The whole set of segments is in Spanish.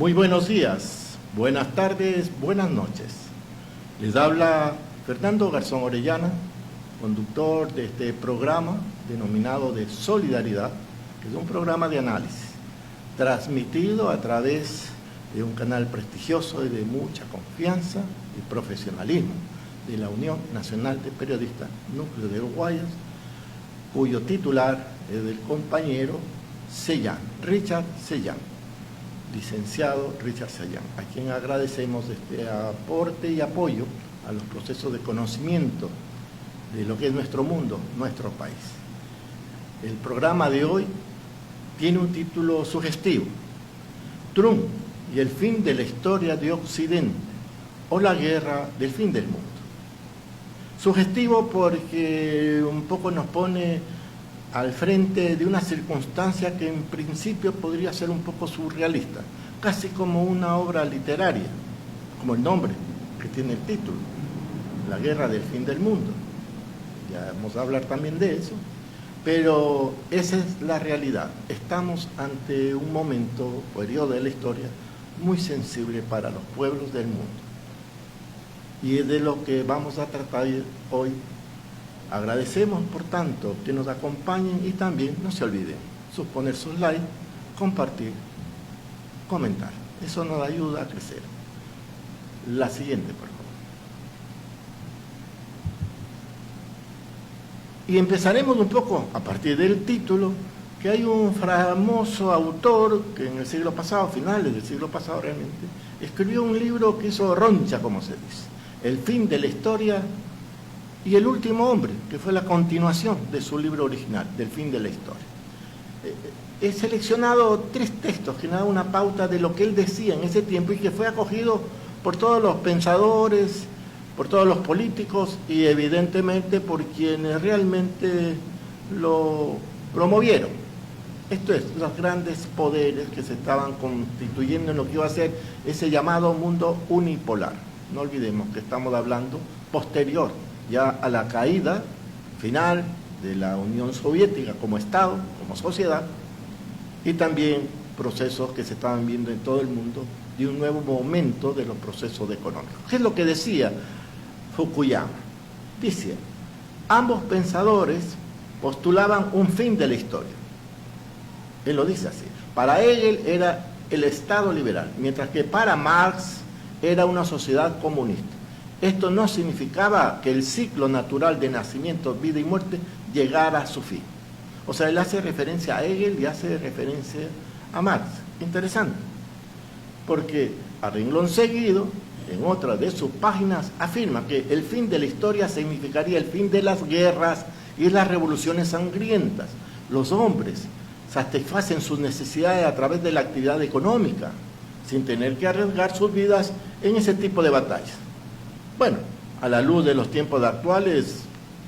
Muy buenos días, buenas tardes, buenas noches. Les habla Fernando Garzón Orellana, conductor de este programa denominado de Solidaridad, que es un programa de análisis, transmitido a través de un canal prestigioso y de mucha confianza y profesionalismo de la Unión Nacional de Periodistas Núcleo de Uruguayos, cuyo titular es del compañero Sellán, Richard Sellán, licenciado Richard Sellán, a quien agradecemos este aporte y apoyo a los procesos de conocimiento de lo que es nuestro mundo, nuestro país. El programa de hoy tiene un título sugestivo: Trump y el fin de la historia de Occidente, o la guerra del fin del mundo. Sugestivo porque un poco nos pone al frente de una circunstancia que en principio podría ser un poco surrealista, casi como una obra literaria, como el nombre que tiene el título, la guerra del fin del mundo. Ya vamos a hablar también de eso, pero esa es la realidad. Estamos ante un momento, periodo de la historia, muy sensible para los pueblos del mundo. Y es de lo que vamos a tratar hoy. Agradecemos, por tanto, que nos acompañen y también no se olviden poner sus likes, compartir, comentar. Eso nos ayuda a crecer. La siguiente, por favor. Y empezaremos un poco a partir del título, que hay un famoso autor que en el siglo pasado, finales del siglo pasado realmente, escribió un libro que hizo roncha, como se dice, El fin de la historia y el último hombre, que fue la continuación de su libro original, del fin de la historia. He seleccionado 3 textos que nos dan una pauta de lo que él decía en ese tiempo y que fue acogido por todos los pensadores, por todos los políticos y evidentemente por quienes realmente lo promovieron. Esto es, los grandes poderes que se estaban constituyendo en lo que iba a ser ese llamado mundo unipolar. No olvidemos que estamos hablando posterior ya a la caída final de la Unión Soviética como Estado, como sociedad, y también procesos que se estaban viendo en todo el mundo de un nuevo momento de los procesos económicos. ¿Qué es lo que decía Fukuyama? Dice, ambos pensadores postulaban un fin de la historia. Él lo dice así. Para Hegel era el Estado liberal, mientras que para Marx era una sociedad comunista. Esto no significaba que el ciclo natural de nacimiento, vida y muerte llegara a su fin. O sea, él hace referencia a Hegel y hace referencia a Marx. Interesante, porque a renglón seguido, en otra de sus páginas, afirma que el fin de la historia significaría el fin de las guerras y las revoluciones sangrientas. Los hombres satisfacen sus necesidades a través de la actividad económica, sin tener que arriesgar sus vidas en ese tipo de batallas. Bueno, a la luz de los tiempos actuales,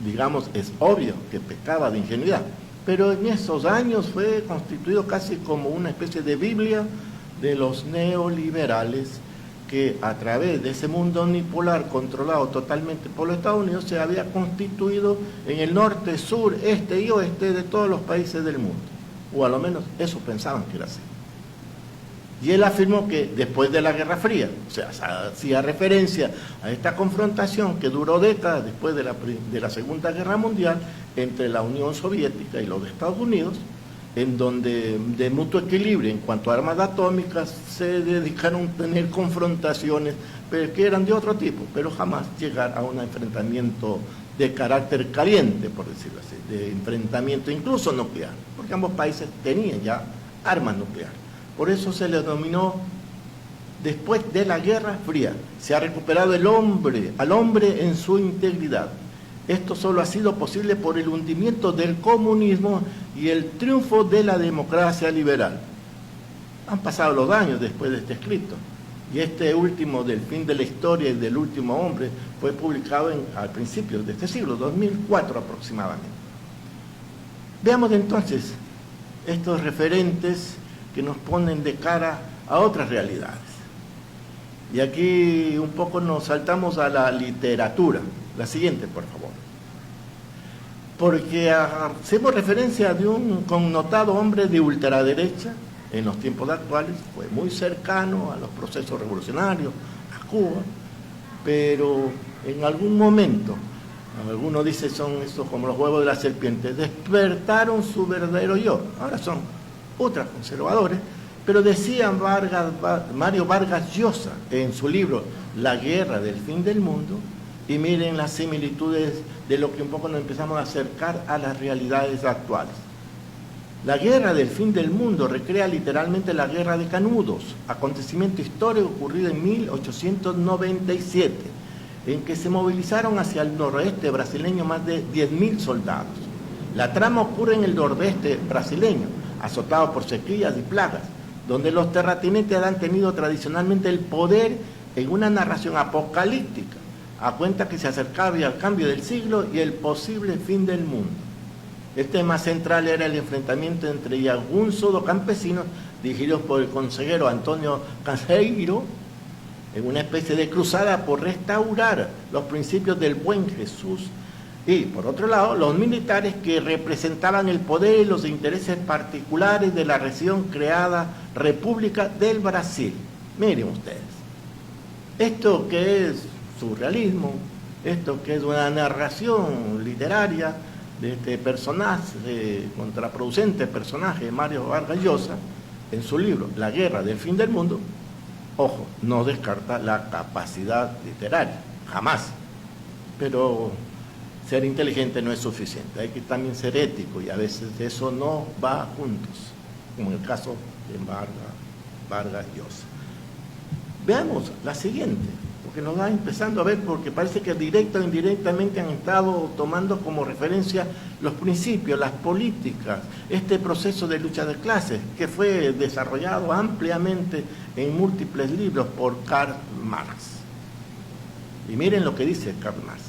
digamos, es obvio que pecaba de ingenuidad, pero en esos años fue constituido casi como una especie de Biblia de los neoliberales que a través de ese mundo unipolar controlado totalmente por los Estados Unidos se había constituido en el norte, sur, este y oeste de todos los países del mundo, o a lo menos eso pensaban que era así. Y él afirmó que después de la Guerra Fría, o sea, hacía referencia a esta confrontación que duró décadas después de la Segunda Guerra Mundial entre la Unión Soviética y los Estados Unidos, en donde de mutuo equilibrio en cuanto a armas atómicas se dedicaron a tener confrontaciones, pero que eran de otro tipo, pero jamás llegar a un enfrentamiento de carácter caliente, por decirlo así, de enfrentamiento incluso nuclear, porque ambos países tenían ya armas nucleares. Por eso se le denominó después de la Guerra Fría. Se ha recuperado al hombre en su integridad. Esto solo ha sido posible por el hundimiento del comunismo y el triunfo de la democracia liberal. Han pasado los años después de este escrito. Y este último, del fin de la historia y del último hombre, fue publicado al principio de este siglo, 2004 aproximadamente. Veamos entonces estos referentes que nos ponen de cara a otras realidades. Y aquí un poco nos saltamos a la literatura. La siguiente, por favor. Porque hacemos referencia de un connotado hombre de ultraderecha en los tiempos actuales, fue muy cercano a los procesos revolucionarios, a Cuba, pero en algún momento, algunos dicen son esos como los huevos de la serpiente, despertaron su verdadero yo. Ahora son ultraconservadores, pero decía Mario Vargas Llosa en su libro La guerra del fin del mundo, y miren las similitudes de lo que un poco nos empezamos a acercar a las realidades actuales. La guerra del fin del mundo recrea literalmente la guerra de Canudos, acontecimiento histórico ocurrido en 1897, en que se movilizaron hacia el noroeste brasileño más de 10.000 soldados. La trama ocurre en el nordeste brasileño, azotado por sequías y plagas, donde los terratenientes han tenido tradicionalmente el poder en una narración apocalíptica, a cuenta que se acercaba al cambio del siglo y el posible fin del mundo. El tema central era el enfrentamiento entre algún sodo campesinos dirigidos por el consejero Antonio Canseiro, en una especie de cruzada por restaurar los principios del buen Jesús, y por otro lado los militares que representaban el poder y los intereses particulares de la recién creada República del Brasil. Miren ustedes, esto que es surrealismo, esto que es una narración literaria de este personaje, contraproducente personaje, Mario Vargas Llosa, en su libro La guerra del fin del mundo, ojo, no descarta la capacidad literaria, jamás, pero ser inteligente no es suficiente, hay que también ser ético, y a veces eso no va juntos, como en el caso de Vargas Llosa. Veamos la siguiente, porque nos va empezando a ver, porque parece que directa o indirectamente han estado tomando como referencia los principios, las políticas, este proceso de lucha de clases que fue desarrollado ampliamente en múltiples libros por Karl Marx. Y miren lo que dice Karl Marx,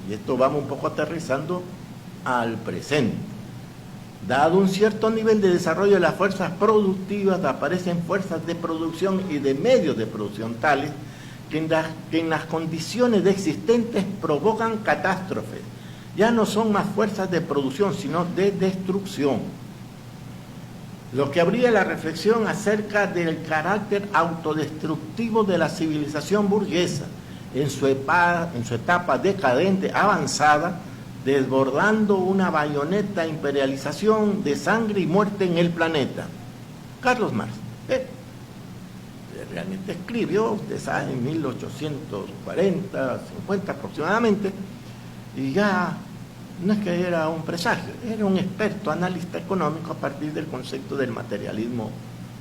y esto vamos un poco aterrizando al presente. Dado un cierto nivel de desarrollo de las fuerzas productivas, aparecen fuerzas de producción y de medios de producción tales que en las condiciones de existentes provocan catástrofes. Ya no son más fuerzas de producción, sino de destrucción. Lo que abría la reflexión acerca del carácter autodestructivo de la civilización burguesa, en su etapa decadente avanzada, desbordando una bayoneta imperialización de sangre y muerte en el planeta. Carlos Marx realmente escribió, usted sabe, en 1840, 50 aproximadamente, y ya no es que era un presagio, era un experto analista económico a partir del concepto del materialismo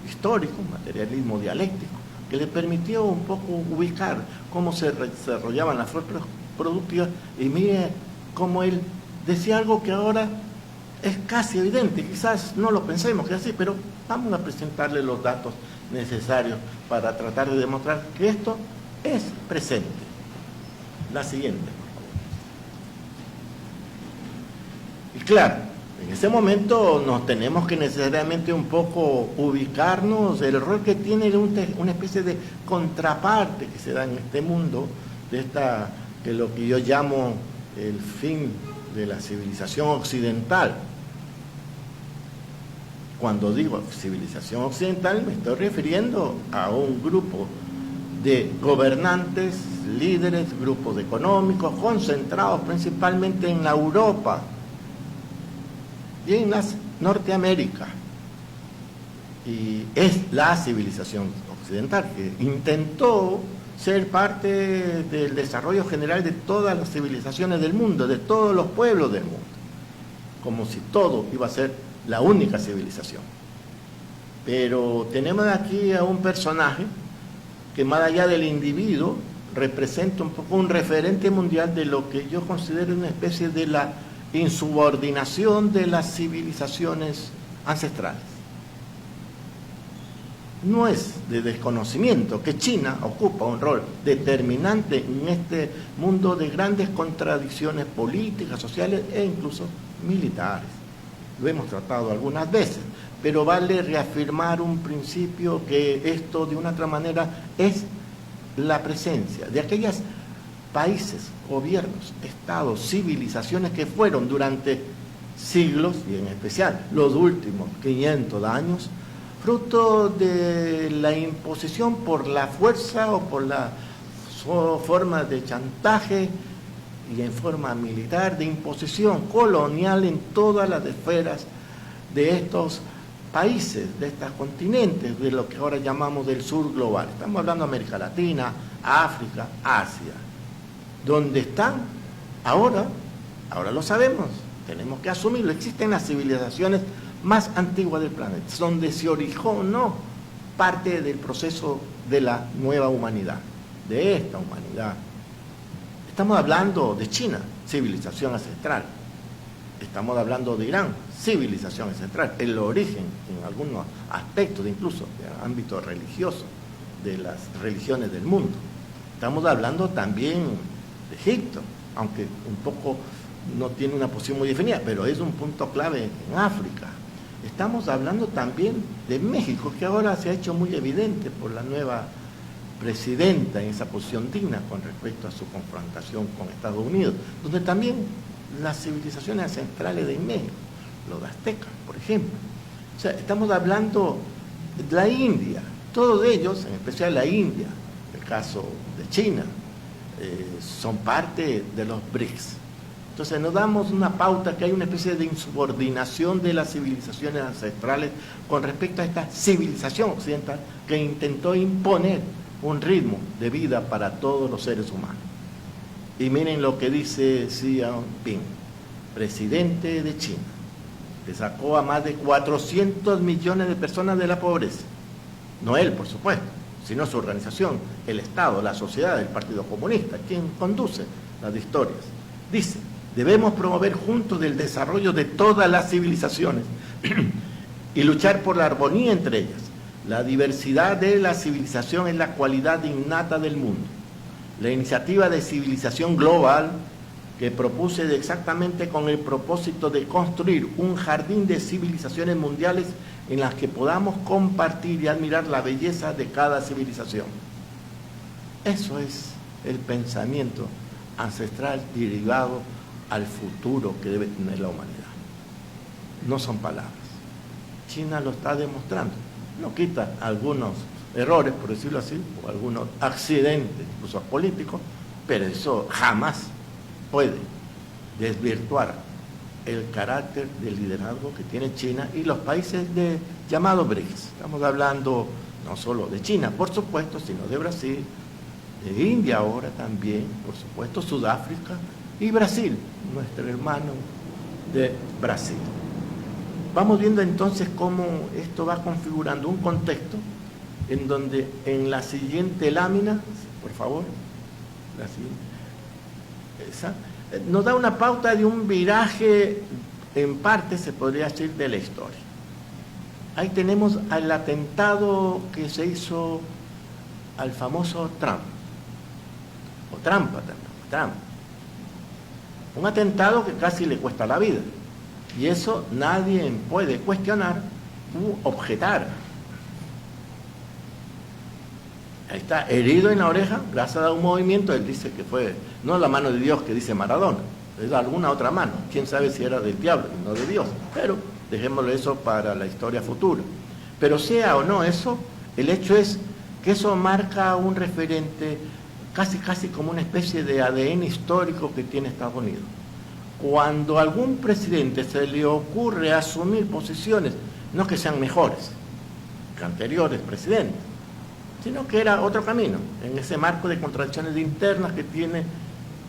histórico, materialismo dialéctico, que le permitió un poco ubicar cómo se desarrollaban las fuerzas productivas, y mire cómo él decía algo que ahora es casi evidente, quizás no lo pensemos que es así, pero vamos a presentarle los datos necesarios para tratar de demostrar que esto es presente. La siguiente, por favor. Y claro, en ese momento nos tenemos que necesariamente un poco ubicarnos el rol que tiene una especie de contraparte que se da en este mundo, que lo que yo llamo el fin de la civilización occidental. Cuando digo civilización occidental me estoy refiriendo a un grupo de gobernantes, líderes, grupos económicos concentrados principalmente en la Europa y en las Norteamérica. Y es la civilización occidental que intentó ser parte del desarrollo general de todas las civilizaciones del mundo, de todos los pueblos del mundo, como si todo iba a ser la única civilización. Pero tenemos aquí a un personaje que, más allá del individuo, representa un poco un referente mundial de lo que yo considero una especie de la insubordinación de las civilizaciones ancestrales. No es de desconocimiento que China ocupa un rol determinante en este mundo de grandes contradicciones políticas, sociales e incluso militares. Lo hemos tratado algunas veces, pero vale reafirmar un principio, que esto de una otra manera es la presencia de aquellos países, gobiernos, estados, civilizaciones que fueron durante siglos, y en especial los últimos 500 años, fruto de la imposición por la fuerza o por la forma de chantaje y en forma militar, de imposición colonial en todas las esferas de estos países, de estos continentes, de lo que ahora llamamos del sur global. Estamos hablando de América Latina, África, Asia. ¿Dónde están? Ahora lo sabemos, tenemos que asumirlo. Existen las civilizaciones más antiguas del planeta, donde se originó parte del proceso de la nueva humanidad, de esta humanidad. Estamos hablando de China, civilización ancestral. Estamos hablando de Irán, civilización ancestral, el origen en algunos aspectos, incluso de ámbito religioso, de las religiones del mundo. Estamos hablando también de Egipto, aunque un poco no tiene una posición muy definida, pero es un punto clave en África. Estamos hablando también de México, que ahora se ha hecho muy evidente por la nueva presidenta en esa posición digna con respecto a su confrontación con Estados Unidos, donde también las civilizaciones ancestrales de México, los aztecas, por ejemplo. O sea, estamos hablando de la India, todos ellos, en especial la India, el caso de China, son parte de los BRICS. Entonces nos damos una pauta que hay una especie de insubordinación de las civilizaciones ancestrales con respecto a esta civilización occidental que intentó imponer un ritmo de vida para todos los seres humanos. Y miren lo que dice Xi Jinping, presidente de China, que sacó a más de 400 millones de personas de la pobreza. No él, por supuesto, sino su organización, el Estado, la sociedad, el Partido Comunista, quien conduce las historias. Dice: debemos promover juntos el desarrollo de todas las civilizaciones y luchar por la armonía entre ellas. La diversidad de la civilización es la cualidad innata del mundo. La iniciativa de civilización global que propuse exactamente con el propósito de construir un jardín de civilizaciones mundiales en las que podamos compartir y admirar la belleza de cada civilización. Eso es el pensamiento ancestral derivado al futuro que debe tener la humanidad. No son palabras. China lo está demostrando. No quita algunos errores, por decirlo así, o algunos accidentes, incluso políticos, pero eso jamás puede desvirtuar el carácter de liderazgo que tiene China y los países llamados BRICS. Estamos hablando no solo de China, por supuesto, sino de Brasil, de India ahora también, por supuesto, Sudáfrica y Brasil, nuestro hermano de Brasil. Vamos viendo entonces cómo esto va configurando un contexto en donde en la siguiente lámina, por favor, la siguiente, esa, nos da una pauta de un viraje, en parte se podría decir, de la historia. Ahí tenemos al atentado que se hizo al famoso Trump, o trampa también, Trump. Un atentado que casi le cuesta la vida. Y eso nadie puede cuestionar u objetar. Ahí está, herido en la oreja, gracias a un movimiento. Él dice que fue, no la mano de Dios que dice Maradona, es alguna otra mano. Quién sabe si era del diablo y no de Dios. Pero dejémoslo eso para la historia futura. Pero sea o no eso, el hecho es que eso marca un referente casi como una especie de ADN histórico que tiene Estados Unidos. Cuando a algún presidente se le ocurre asumir posiciones, no que sean mejores que anteriores presidentes, sino que era otro camino, en ese marco de contradicciones internas que tiene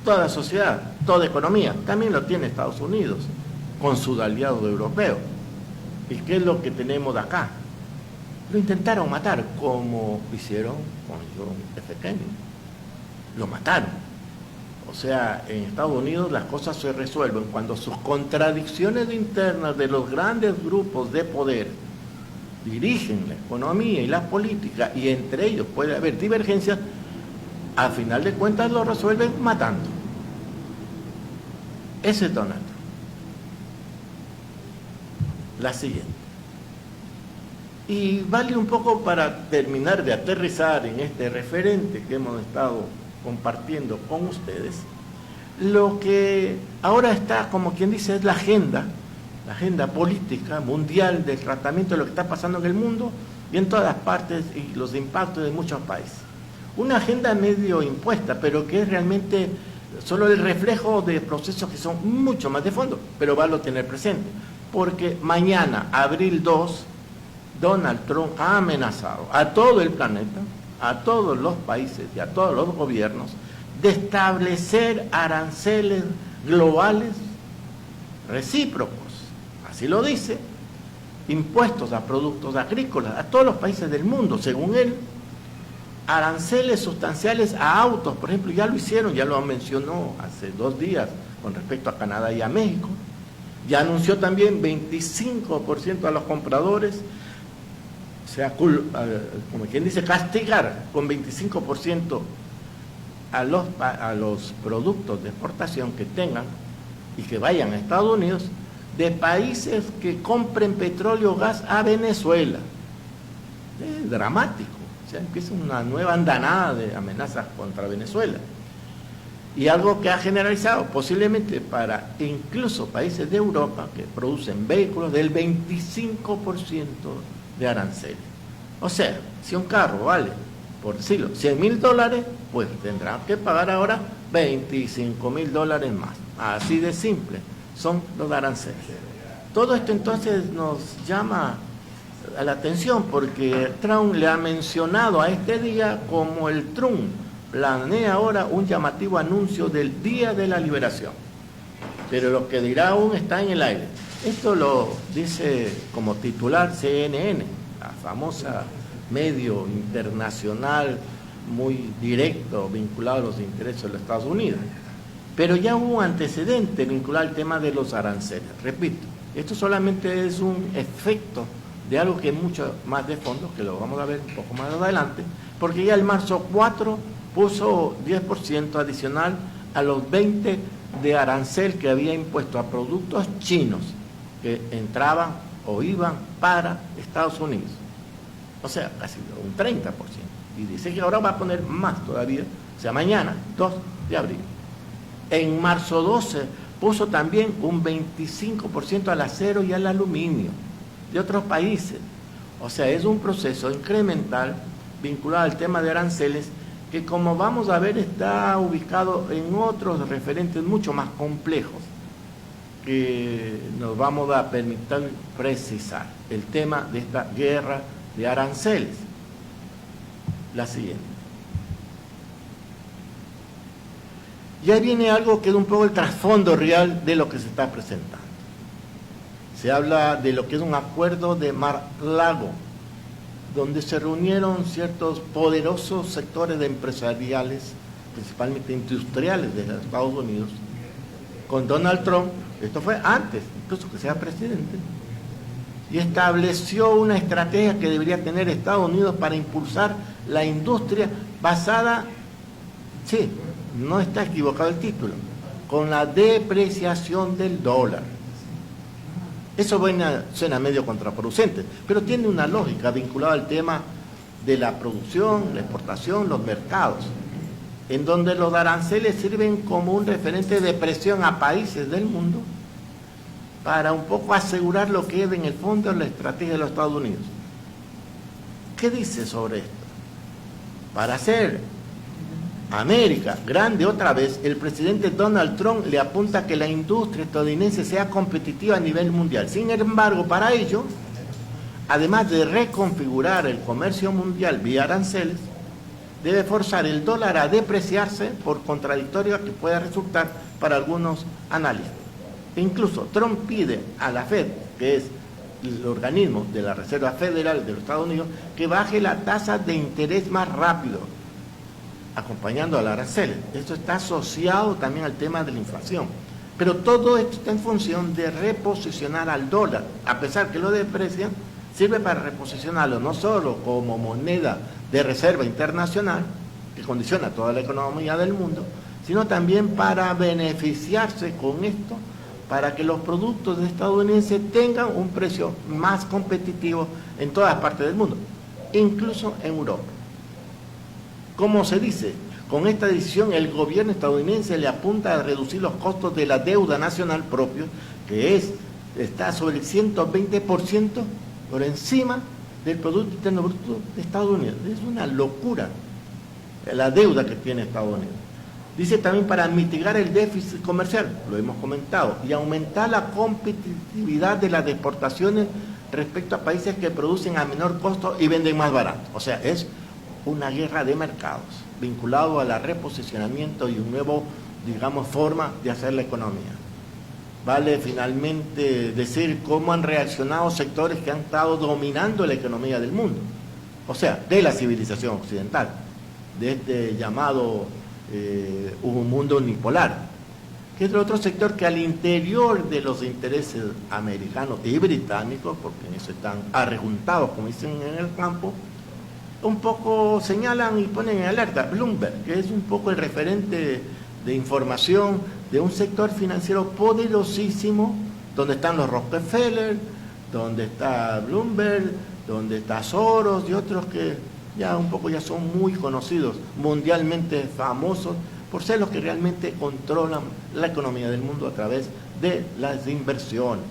toda sociedad, toda economía, también lo tiene Estados Unidos, con sus aliados europeos. ¿Y qué es lo que tenemos de acá? Lo intentaron matar, como hicieron con John F. Kennedy. Lo mataron. O sea, en Estados Unidos las cosas se resuelven cuando sus contradicciones internas de los grandes grupos de poder dirigen la economía y la política, y entre ellos puede haber divergencias, al final de cuentas lo resuelven matando. Ese es Donald Trump. La siguiente. Y vale un poco para terminar de aterrizar en este referente que hemos estado compartiendo con ustedes, lo que ahora está, como quien dice, es la agenda la agenda política mundial del tratamiento de lo que está pasando en el mundo y en todas partes y los impactos de muchos países. Una agenda medio impuesta, pero que es realmente solo el reflejo de procesos que son mucho más de fondo, pero vale tener presente, porque mañana, abril 2, Donald Trump ha amenazado a todo el planeta, a todos los países y a todos los gobiernos de establecer aranceles globales recíprocos, así lo dice, impuestos a productos agrícolas, a todos los países del mundo, según él, aranceles sustanciales a autos, por ejemplo, ya lo hicieron, ya lo mencionó hace 2 días con respecto a Canadá y a México, ya anunció también 25% a los compradores, o sea, como quien dice, castigar con 25% a los productos de exportación que tengan y que vayan a Estados Unidos de países que compren petróleo o gas a Venezuela. Es dramático. O sea, empieza una nueva andanada de amenazas contra Venezuela. Y algo que ha generalizado posiblemente para incluso países de Europa que producen vehículos del 25% de aranceles. O sea, si un carro vale, por decirlo, $100,000, pues tendrán que pagar ahora $25,000 más. Así de simple son los aranceles. Todo esto entonces nos llama a la atención porque Trump le ha mencionado a este día como el Trump planea ahora un llamativo anuncio del Día de la Liberación. Pero lo que dirá aún está en el aire. Esto lo dice como titular CNN, la famosa medio internacional muy directo vinculado a los intereses de los Estados Unidos. Pero ya hubo un antecedente vinculado al tema de los aranceles. Repito, esto solamente es un efecto de algo que es mucho más de fondo, que lo vamos a ver un poco más adelante, porque ya el marzo 4 puso 10% adicional a los 20 de arancel que había impuesto a productos chinos que entraban o iban para Estados Unidos. O sea, casi un 30%. Y dice que ahora va a poner más todavía, o sea, mañana, 2 de abril. En marzo 12 puso también un 25% al acero y al aluminio de otros países. O sea, es un proceso incremental vinculado al tema de aranceles que, como vamos a ver, está ubicado en otros referentes mucho más complejos que nos vamos a permitir precisar. El tema de esta guerra de aranceles. La siguiente. Y ahí viene algo que es un poco el trasfondo real de lo que se está presentando. Se habla de lo que es un acuerdo de Mar-Lago, donde se reunieron ciertos poderosos sectores empresariales, principalmente industriales de los Estados Unidos, con Donald Trump. Esto fue antes, incluso que sea presidente, y estableció una estrategia que debería tener Estados Unidos para impulsar la industria basada, sí, no está equivocado el título, con la depreciación del dólar. Eso suena medio contraproducente, pero tiene una lógica vinculada al tema de la producción, la exportación, los mercados, en donde los aranceles sirven como un referente de presión a países del mundo para un poco asegurar lo que es en el fondo la estrategia de los Estados Unidos. ¿Qué dice sobre esto? Para hacer América grande otra vez, el presidente Donald Trump le apunta a que la industria estadounidense sea competitiva a nivel mundial. Sin embargo, para ello, además de reconfigurar el comercio mundial vía aranceles, debe forzar el dólar a depreciarse, por contradictorio que pueda resultar para algunos analistas. Incluso Trump pide a la Fed, que es el organismo de la Reserva Federal de los Estados Unidos, que baje la tasa de interés más rápido, acompañando al aranceles. Esto está asociado también al tema de la inflación. Pero todo esto está en función de reposicionar al dólar. A pesar que lo deprecian, sirve para reposicionarlo no solo como moneda de reserva internacional, que condiciona toda la economía del mundo, sino también para beneficiarse con esto, para que los productos estadounidenses tengan un precio más competitivo en todas partes del mundo, incluso en Europa. Como se dice, con esta decisión el gobierno estadounidense le apunta a reducir los costos de la deuda nacional propia, que es está sobre el 120% por encima del Producto Interno Bruto de Estados Unidos. Es una locura la deuda que tiene Estados Unidos. Dice también para mitigar el déficit comercial, lo hemos comentado, y aumentar la competitividad de las exportaciones respecto a países que producen a menor costo y venden más barato. O sea, es una guerra de mercados vinculado a la reposicionamiento y un nuevo, digamos, forma de hacer la economía. Vale finalmente decir cómo han reaccionado sectores que han estado dominando la economía del mundo, o sea, de la civilización occidental, de este llamado un mundo unipolar, que es el otro sector que al interior de los intereses americanos y británicos, porque en eso están arrejuntados, como dicen en el campo, un poco señalan y ponen en alerta. Bloomberg, que es un poco el referente de información de un sector financiero poderosísimo, donde están los Rockefeller, donde está Bloomberg, donde está Soros y otros que ya un poco ya son muy conocidos, mundialmente famosos, por ser los que realmente controlan la economía del mundo a través de las inversiones.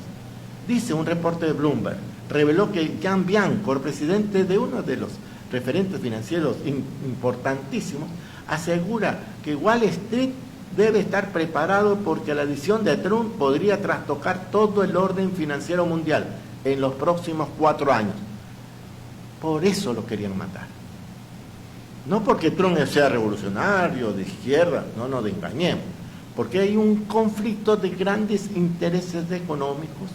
Dice un reporte de Bloomberg, reveló que Jan Bianco, presidente de uno de los referentes financieros importantísimos, asegura que Wall Street debe estar preparado porque la adición de Trump podría trastocar todo el orden financiero mundial en los próximos 4 años. Por eso lo querían matar. No porque Trump sea revolucionario, de izquierda, no nos engañemos, porque hay un conflicto de grandes intereses económicos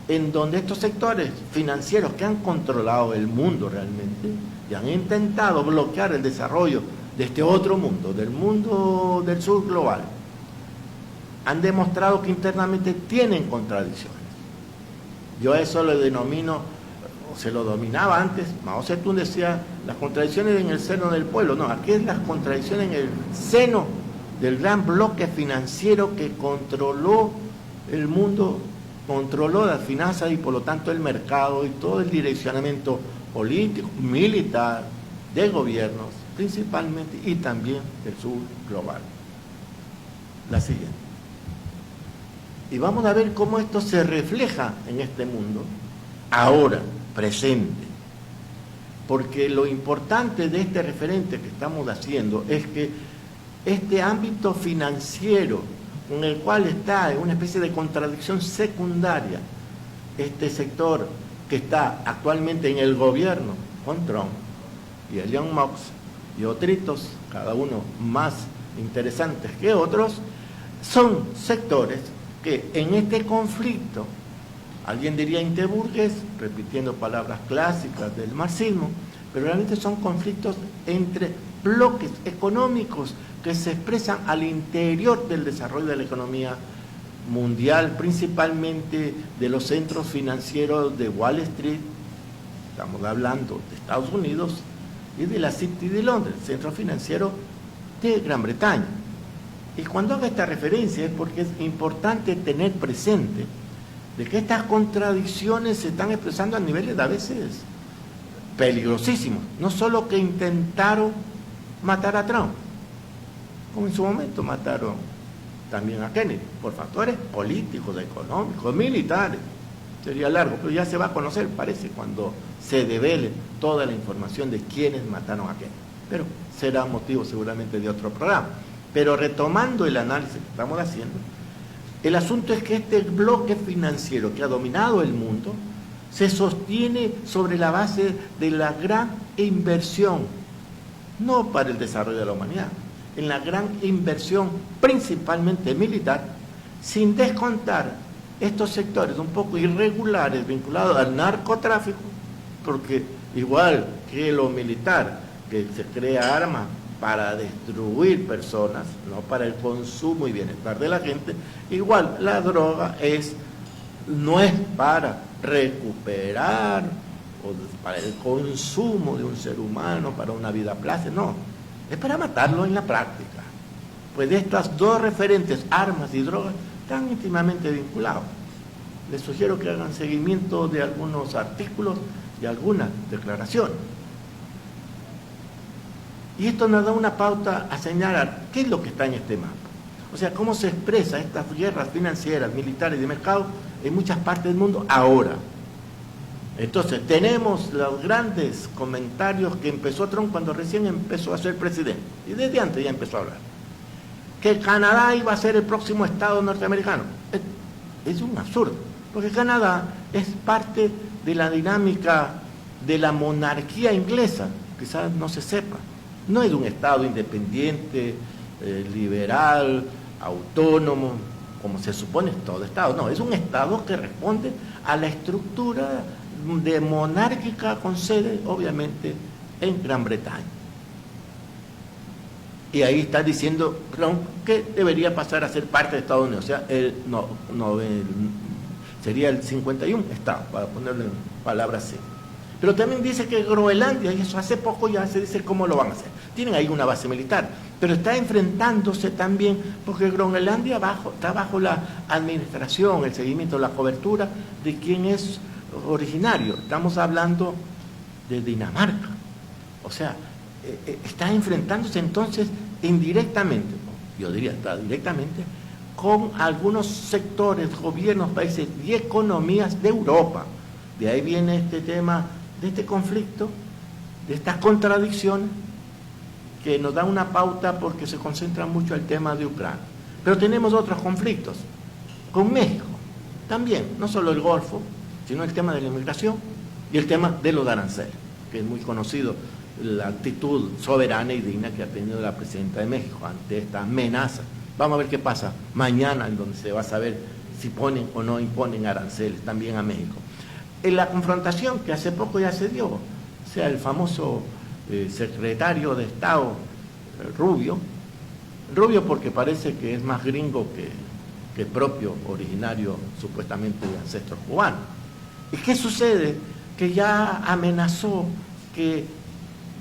en donde estos sectores financieros que han controlado el mundo realmente y han intentado bloquear el desarrollo de este otro mundo, del mundo del sur global, han demostrado que internamente tienen contradicciones. Yo a eso lo denomino, o se lo dominaba antes, Mao Zedong decía, las contradicciones en el seno del pueblo. No, aquí es las contradicciones en el seno del gran bloque financiero que controló el mundo, controló las finanzas y por lo tanto el mercado y todo el direccionamiento político, militar, de gobiernos, principalmente, y también del sur global. La siguiente. Y vamos a ver cómo esto se refleja en este mundo, ahora, presente. Porque lo importante de este referente que estamos haciendo es que este ámbito financiero, con el cual está en una especie de contradicción secundaria, este sector que está actualmente en el gobierno con Trump y Elon Musk y otros, cada uno más interesantes que otros, son sectores que en este conflicto, alguien diría interburgués, repitiendo palabras clásicas del marxismo, pero realmente son conflictos entre bloques económicos que se expresan al interior del desarrollo de la economía mundial, principalmente de los centros financieros de Wall Street, estamos hablando de Estados Unidos, y de la City de Londres, centro financiero de Gran Bretaña. Y cuando hago esta referencia es porque es importante tener presente de que estas contradicciones se están expresando a niveles a veces peligrosísimos. No solo que intentaron matar a Trump, como en su momento mataron también a Kennedy, por factores políticos, económicos, militares. Sería largo, pero ya se va a conocer, parece, cuando se devele toda la información de quiénes mataron a Kennedy. Pero será motivo seguramente de otro programa. Pero retomando el análisis que estamos haciendo, el asunto es que este bloque financiero que ha dominado el mundo se sostiene sobre la base de la gran inversión, no para el desarrollo de la humanidad, en la gran inversión principalmente militar, sin descontar estos sectores un poco irregulares vinculados al narcotráfico, porque igual que lo militar, que se crea armas para destruir personas, no para el consumo y bienestar de la gente, igual la droga no es para recuperar o para el consumo de un ser humano, para una vida plácida, no, es para matarlo en la práctica. Pues estas dos referentes, armas y drogas, están íntimamente vinculados. Les sugiero que hagan seguimiento de algunos artículos y algunas declaraciones. Y esto nos da una pauta a señalar qué es lo que está en este mapa. O sea, cómo se expresa estas guerras financieras, militares y de mercado en muchas partes del mundo ahora. Entonces, tenemos los grandes comentarios que empezó Trump cuando recién empezó a ser presidente, y desde antes ya empezó a hablar, que Canadá iba a ser el próximo estado norteamericano. Es un absurdo, porque Canadá es parte de la dinámica de la monarquía inglesa, quizás no se sepa. No es un estado independiente, liberal, autónomo, como se supone todo estado. No, es un estado que responde a la estructura de monárquica con sede, obviamente, en Gran Bretaña. Y ahí está diciendo Trump que debería pasar a ser parte de Estados Unidos. O sea, sería el 51 estado, para ponerlo en palabras así. Pero también dice que Groenlandia, y eso hace poco ya se dice cómo lo van a hacer. Tienen ahí una base militar, pero está enfrentándose también, porque Groenlandia está bajo la administración, el seguimiento, la cobertura de quien es originario. Estamos hablando de Dinamarca. O sea, está enfrentándose entonces indirectamente, yo diría hasta directamente, con algunos sectores, gobiernos, países y economías de Europa. De ahí viene este tema de este conflicto, de estas contradicciones, que nos da una pauta porque se concentra mucho el tema de Ucrania. Pero tenemos otros conflictos, con México, también, no solo el Golfo, sino el tema de la inmigración y el tema de los aranceles, que es muy conocido, la actitud soberana y digna que ha tenido la presidenta de México ante esta amenaza. Vamos a ver qué pasa mañana, en donde se va a saber si ponen o no imponen aranceles también a México. En la confrontación que hace poco ya se dio, o sea, el famoso secretario de Estado Rubio porque parece que es más gringo que propio, originario supuestamente de ancestros cubanos. ¿Y qué sucede? Que ya amenazó que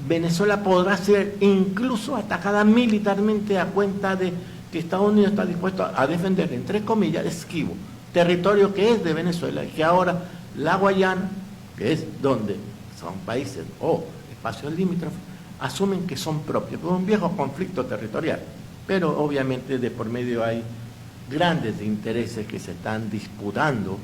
Venezuela podrá ser incluso atacada militarmente a cuenta de que Estados Unidos está dispuesto a defender, entre comillas, esquivo, territorio que es de Venezuela y que ahora la Guayana, que es donde son países o espacios limítrofes, asumen que son propios. Es un viejo conflicto territorial, pero obviamente de por medio hay grandes intereses que se están disputando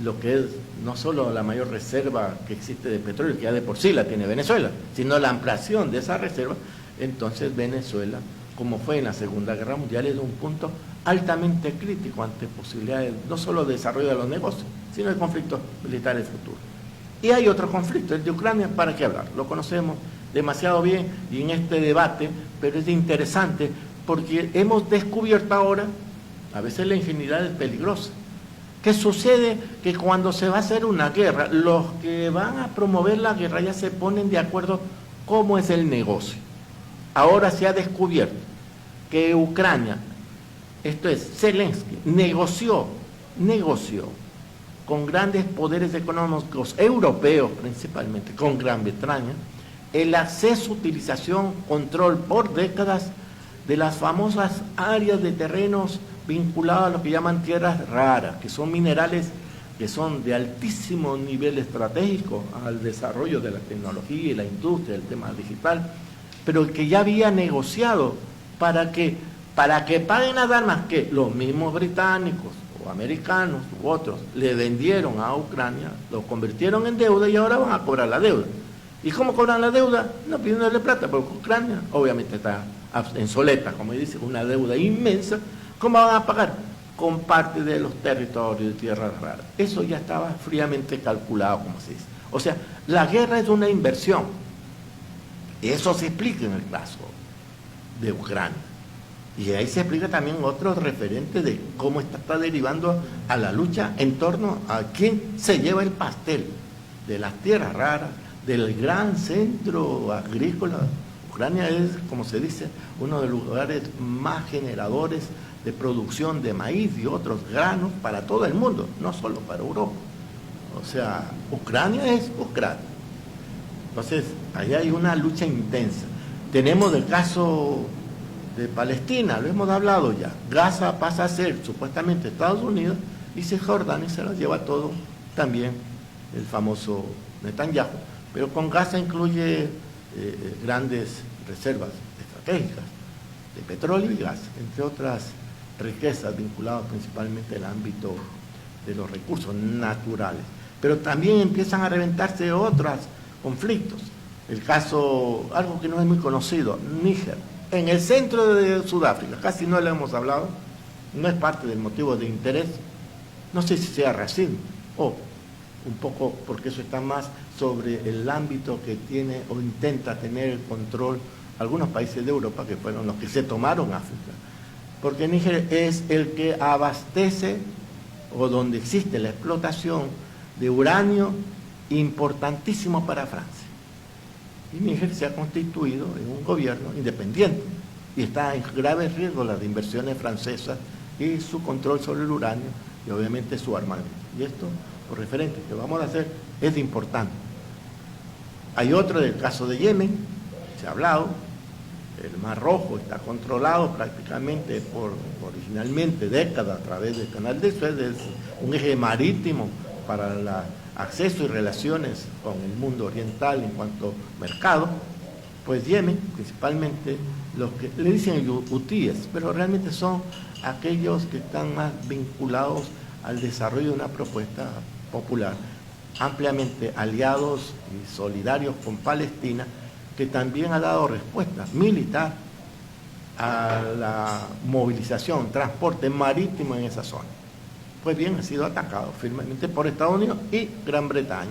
lo que es no solo la mayor reserva que existe de petróleo, que ya de por sí la tiene Venezuela, sino la ampliación de esa reserva. Entonces Venezuela, como fue en la Segunda Guerra Mundial, es un punto altamente crítico ante posibilidades no solo de desarrollo de los negocios, sino de conflictos militares futuros. Y hay otro conflicto, el de Ucrania, ¿para qué hablar? Lo conocemos demasiado bien y en este debate, pero es interesante porque hemos descubierto ahora, a veces la ingenuidad es peligrosa. ¿Qué sucede? Que cuando se va a hacer una guerra, los que van a promover la guerra ya se ponen de acuerdo cómo es el negocio. Ahora se ha descubierto que Ucrania, esto es, Zelensky, negoció con grandes poderes económicos europeos principalmente, con Gran Bretaña, el acceso, utilización, control por décadas de las famosas áreas de terrenos vinculados a lo que llaman tierras raras, que son minerales que son de altísimo nivel estratégico al desarrollo de la tecnología y la industria, el tema digital, pero que ya había negociado para que paguen nada más que los mismos británicos o americanos u otros le vendieron a Ucrania, lo convirtieron en deuda y ahora van a cobrar la deuda. ¿Y cómo cobran la deuda? No pidiéndole plata, porque Ucrania obviamente está en soleta, como dice, una deuda inmensa. ¿Cómo van a pagar? Con parte de los territorios de tierras raras. Eso ya estaba fríamente calculado, como se dice. O sea, la guerra es una inversión. Eso se explica en el caso de Ucrania. Y ahí se explica también otros referentes de cómo está derivando a la lucha en torno a quién se lleva el pastel de las tierras raras, del gran centro agrícola. Ucrania es, como se dice, uno de los lugares más generadores de producción de maíz y otros granos para todo el mundo, no solo para Europa. O sea, Ucrania es Ucrania. Entonces, ahí hay una lucha intensa. Tenemos el caso de Palestina, lo hemos hablado ya. Gaza pasa a ser supuestamente Estados Unidos y Cisjordania se lo lleva todo también el famoso Netanyahu. Pero con Gaza incluye grandes reservas estratégicas de petróleo y gas, entre otras riquezas vinculadas principalmente al ámbito de los recursos naturales. Pero también empiezan a reventarse otros conflictos. El caso, algo que no es muy conocido, Níger, en el centro de Sudáfrica, casi no le hemos hablado, no es parte del motivo de interés, no sé si sea racismo o un poco porque eso está más sobre el ámbito que tiene o intenta tener el control algunos países de Europa que fueron los que se tomaron África, porque Níger es el que abastece o donde existe la explotación de uranio importantísimo para Francia. Y Níger se ha constituido en un gobierno independiente y está en grave riesgo las inversiones francesas y su control sobre el uranio y obviamente su armamento. Y esto, por referente que vamos a hacer, es importante. Hay otro del caso de Yemen, se ha hablado, el Mar Rojo está controlado prácticamente por originalmente décadas a través del Canal de Suez, es un eje marítimo para el acceso y relaciones con el mundo oriental en cuanto a mercado. Pues Yemen, principalmente los que le dicen hutíes, pero realmente son aquellos que están más vinculados al desarrollo de una propuesta popular, ampliamente aliados y solidarios con Palestina, que también ha dado respuesta militar a la movilización, transporte marítimo en esa zona. Pues bien, ha sido atacado firmemente por Estados Unidos y Gran Bretaña,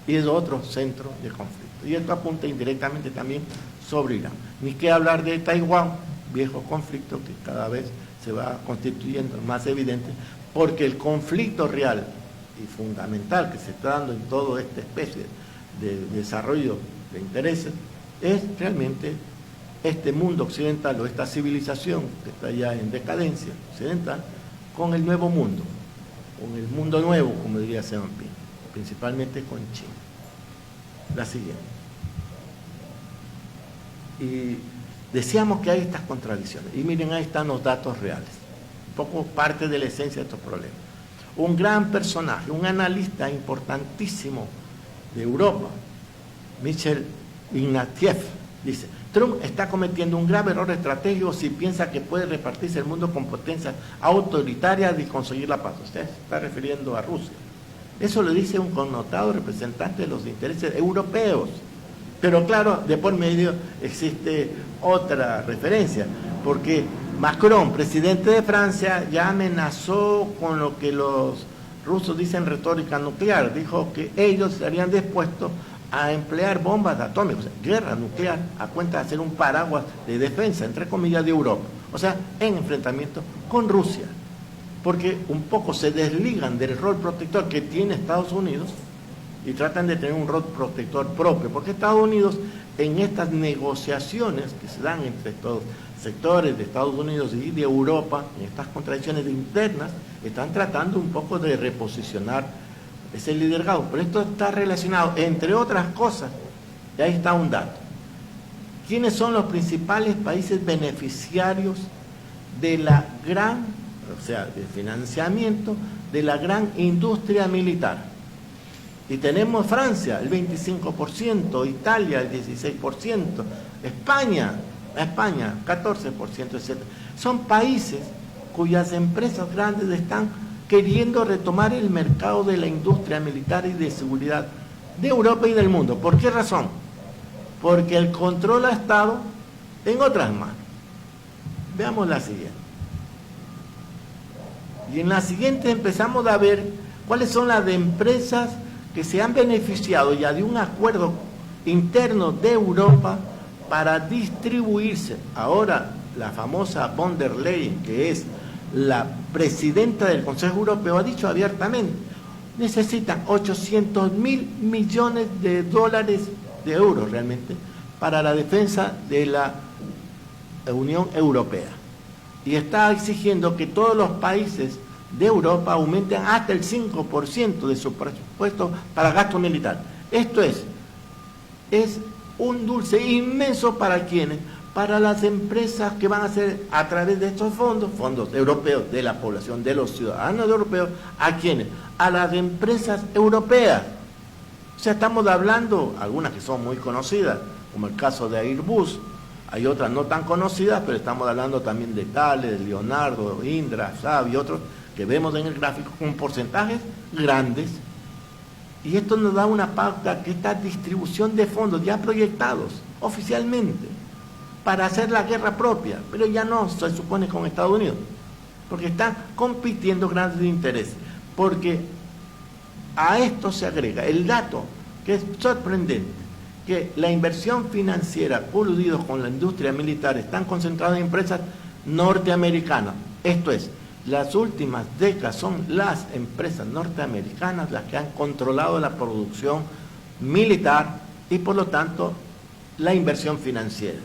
y es otro centro de conflicto. Y esto apunta indirectamente también sobre Irán. Ni que hablar de Taiwán, viejo conflicto que cada vez se va constituyendo más evidente, porque el conflicto real y fundamental que se está dando en toda esta especie de desarrollo de intereses es realmente este mundo occidental o esta civilización que está ya en decadencia occidental con el nuevo mundo, con el mundo nuevo, como diría Xi Jinping, principalmente con China. La siguiente. Y decíamos que hay estas contradicciones, y miren, ahí están los datos reales, un poco parte de la esencia de estos problemas. Un gran personaje, un analista importantísimo de Europa, Michel Ignatieff, dice: Trump está cometiendo un grave error estratégico si piensa que puede repartirse el mundo con potencias autoritarias y conseguir la paz. Usted se está refiriendo a Rusia. Eso lo dice un connotado representante de los intereses europeos. Pero claro, de por medio existe otra referencia, porque Macron, presidente de Francia, ya amenazó con lo que los rusos dicen retórica nuclear. Dijo que ellos estarían dispuestos a emplear bombas atómicas, o sea, guerra nuclear, a cuenta de hacer un paraguas de defensa, entre comillas, de Europa. O sea, en enfrentamiento con Rusia. Porque un poco se desligan del rol protector que tiene Estados Unidos y tratan de tener un rol protector propio. Porque Estados Unidos, en estas negociaciones que se dan entre estos sectores de Estados Unidos y de Europa, en estas contradicciones internas, están tratando un poco de reposicionar ese liderazgo. Pero esto está relacionado, entre otras cosas, y ahí está un dato. ¿Quiénes son los principales países beneficiarios de la gran, o sea, de financiamiento de la gran industria militar? Y tenemos Francia, el 25%, Italia, el 16%, España, 14%, etc. Son países cuyas empresas grandes están queriendo retomar el mercado de la industria militar y de seguridad de Europa y del mundo. ¿Por qué razón? Porque el control ha estado en otras manos. Veamos la siguiente. Y en la siguiente empezamos a ver cuáles son las empresas que se han beneficiado ya de un acuerdo interno de Europa para distribuirse. Ahora la famosa von der Leyen, que es la presidenta del Consejo Europeo, ha dicho abiertamente: necesitan 800.000 millones de dólares, de euros realmente, para la defensa de la Unión Europea. Y está exigiendo que todos los países de Europa aumenten hasta el 5% de su presupuesto para gasto militar. Esto es un dulce inmenso para quienes, para las empresas que van a hacer a través de estos fondos europeos, de la población, de los ciudadanos europeos, ¿a quiénes? A las empresas europeas. O sea, estamos hablando, algunas que son muy conocidas, como el caso de Airbus, Hay otras no tan conocidas, pero estamos hablando también de Thales, Leonardo, Indra, SAB y otros que vemos en el gráfico con porcentajes grandes. Y esto nos da una pauta que esta distribución de fondos ya proyectados oficialmente para hacer la guerra propia, pero ya no se supone con Estados Unidos, porque están compitiendo grandes intereses. Porque a esto se agrega el dato que es sorprendente, que la inversión financiera coludidos con la industria militar están concentradas en empresas norteamericanas. Esto es, las últimas décadas son las empresas norteamericanas las que han controlado la producción militar y por lo tanto la inversión financiera.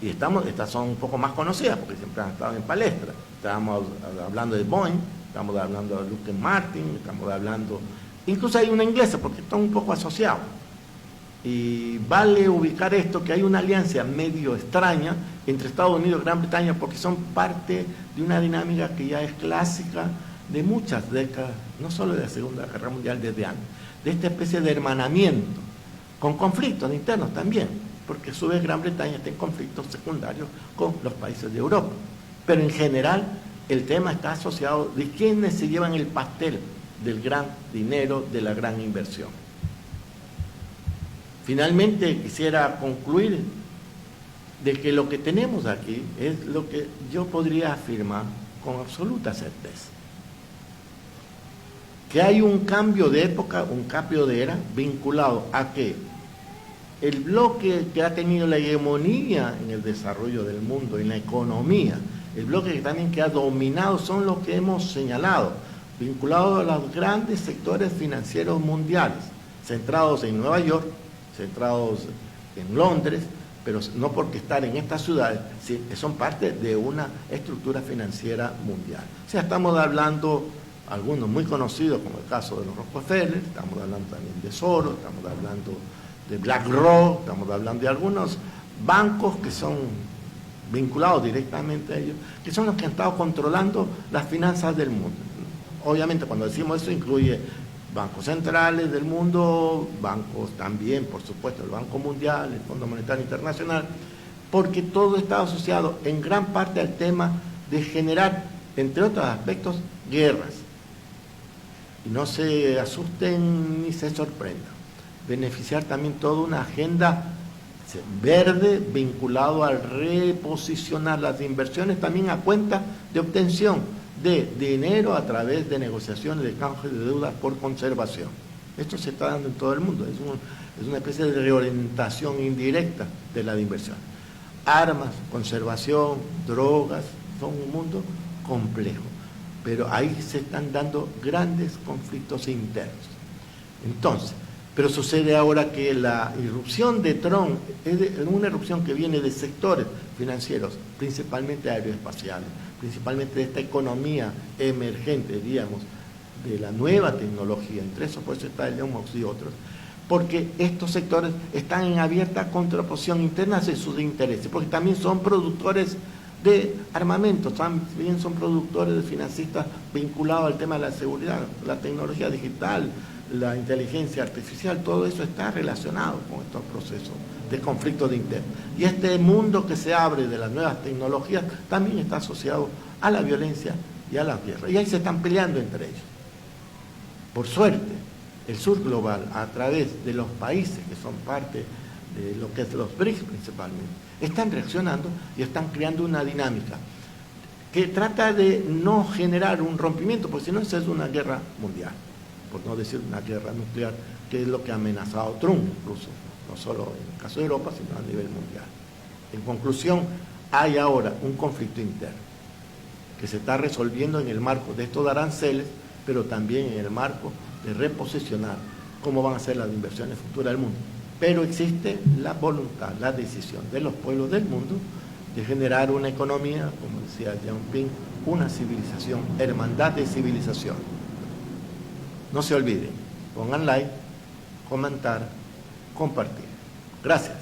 Y estas son un poco más conocidas porque siempre han estado en palestra. Estamos hablando de Boeing, estamos hablando de Lockheed Martin, estamos hablando, incluso hay una inglesa porque están un poco asociados. Y vale ubicar esto, que hay una alianza medio extraña entre Estados Unidos y Gran Bretaña porque son parte de una dinámica que ya es clásica de muchas décadas, no solo de la Segunda Guerra Mundial, desde antes, de esta especie de hermanamiento, con conflictos internos también, porque a su vez Gran Bretaña está en conflictos secundarios con los países de Europa. Pero en general el tema está asociado de quiénes se llevan el pastel del gran dinero, de la gran inversión. Finalmente quisiera concluir de que lo que tenemos aquí es lo que yo podría afirmar con absoluta certeza. Que hay un cambio de época, un cambio de era vinculado a que el bloque que ha tenido la hegemonía en el desarrollo del mundo, en la economía, el bloque que también que ha dominado son los que hemos señalado, vinculados a los grandes sectores financieros mundiales, centrados en Nueva York, centrados en Londres, pero no porque están en estas ciudades, son parte de una estructura financiera mundial. O sea, estamos hablando, algunos muy conocidos, como el caso de los Rockefeller, estamos hablando también de Soros, estamos hablando de BlackRock, estamos hablando de algunos bancos que son vinculados directamente a ellos, que son los que han estado controlando las finanzas del mundo. Obviamente, cuando decimos eso, incluye bancos centrales del mundo, bancos también, por supuesto, el Banco Mundial, el Fondo Monetario Internacional, porque todo está asociado en gran parte al tema de generar, entre otros aspectos, guerras. Y no se asusten ni se sorprendan. Beneficiar también toda una agenda verde vinculado al reposicionar las inversiones también a cuenta de obtención de dinero a través de negociaciones de canje de deuda por conservación. Esto se está dando en todo el mundo, es una especie de reorientación indirecta de la inversión. Armas, conservación, drogas, son un mundo complejo, pero ahí se están dando grandes conflictos internos. Entonces, pero sucede ahora que la irrupción de Trump es una irrupción que viene de sectores financieros, principalmente aeroespaciales, principalmente de esta economía emergente, diríamos, de la nueva tecnología, entre esos por eso está el Elon Musk y otros, porque estos sectores están en abierta contraposición interna hacia sus intereses, porque también son productores de armamentos, también son productores de financistas vinculados al tema de la seguridad, la tecnología digital, la inteligencia artificial, todo eso está relacionado con estos procesos de conflicto de interés. Y este mundo que se abre de las nuevas tecnologías también está asociado a la violencia y a la guerra. Y ahí se están peleando entre ellos. Por suerte, el sur global, a través de los países que son parte de lo que es los BRICS principalmente, están reaccionando y están creando una dinámica que trata de no generar un rompimiento, porque si no, esa es una guerra mundial, por no decir una guerra nuclear, que es lo que ha amenazado Trump incluso, no solo en el caso de Europa, sino a nivel mundial. En conclusión, hay ahora un conflicto interno que se está resolviendo en el marco de estos aranceles, pero también en el marco de reposicionar cómo van a ser las inversiones futuras del mundo. Pero existe la voluntad, la decisión de los pueblos del mundo de generar una economía, como decía Jean Ping, una civilización, hermandad de civilización. No se olviden, pongan like, comentar, compartir. Gracias.